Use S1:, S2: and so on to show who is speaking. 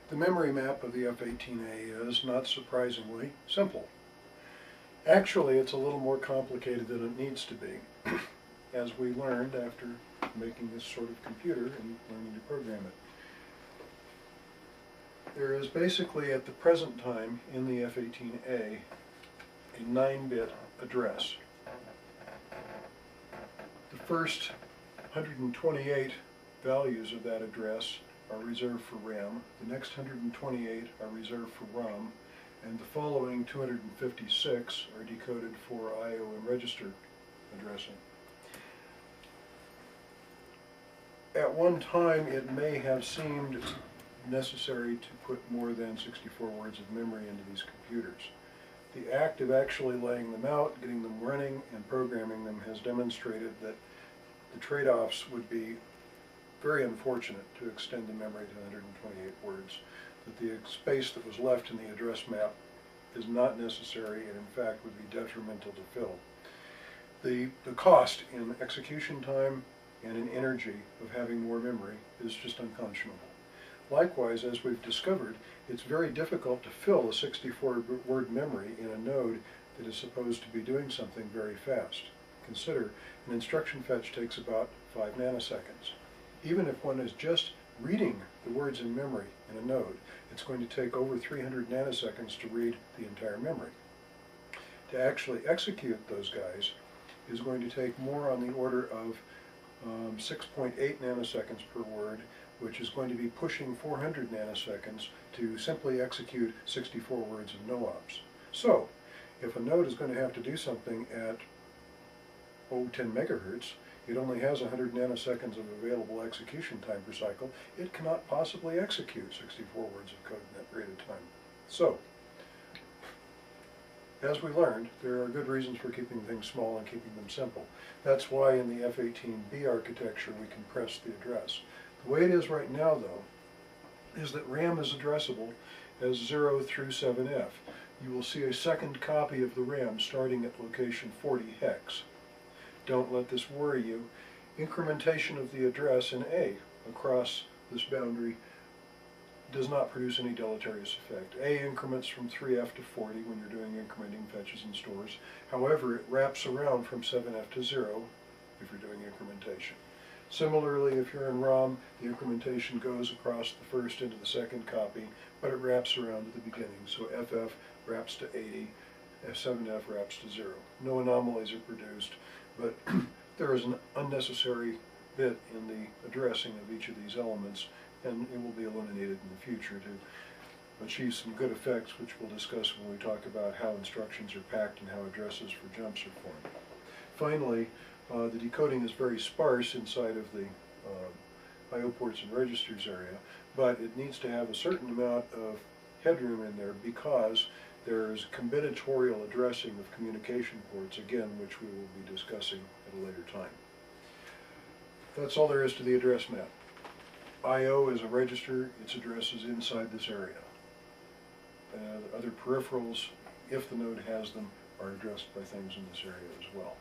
S1: The memory map of the F18A is, not surprisingly, simple. Actually, it's a little more complicated than it needs to be, as we learned after making this sort of computer and learning to program it. There is basically, at the present time, in the F18A, a 9-bit address. The first 128 values of that address are reserved for RAM, the next 128 are reserved for ROM, and the following 256 are decoded for I/O and register addressing. At one time, it may have seemed necessary to put more than 64 words of memory into these computers. The act of actually laying them out, getting them running, and programming them has demonstrated that the trade-offs would be very unfortunate to extend the memory to 128 words, that the space that was left in the address map is not necessary and in fact would be detrimental to fill. The cost in execution time and in energy of having more memory is just unconscionable. Likewise, as we've discovered, it's very difficult to fill a 64-word memory in a node that is supposed to be doing something very fast. Consider, an instruction fetch takes about 5 nanoseconds. Even if one is just reading the words in memory in a node, it's going to take over 300 nanoseconds to read the entire memory. To actually execute those guys is going to take more on the order of 6.8 nanoseconds per word, which is going to be pushing 400 nanoseconds to simply execute 64 words of no-ops. So, if a node is going to have to do something at 10 megahertz, it only has 100 nanoseconds of available execution time per cycle. It cannot possibly execute 64 words of code in that period of time. So, as we learned, there are good reasons for keeping things small and keeping them simple. That's why in the F18B architecture we compress the address. The way it is right now, though, is that RAM is addressable as 0 through 7F. You will see a second copy of the RAM starting at location 40 hex. Don't let this worry you. Incrementation of the address in A across this boundary does not produce any deleterious effect. A increments from 3F to 40 when you're doing incrementing fetches and stores. However, it wraps around from 7F to 0 if you're doing incrementation. Similarly, if you're in ROM, the incrementation goes across the first into the second copy, but it wraps around at the beginning. So FF wraps to 80, F7F wraps to 0. No anomalies are produced, but there is an unnecessary bit in the addressing of each of these elements, and it will be eliminated in the future to achieve some good effects, which we'll discuss when we talk about how instructions are packed and how addresses for jumps are formed. Finally, the decoding is very sparse inside of the I/O ports and registers area, but it needs to have a certain amount of headroom in there because there's combinatorial addressing of communication ports, again, which we will be discussing at a later time. That's all there is to the address map. I/O is a register, its address is inside this area. Other peripherals, if the node has them, are addressed by things in this area as well.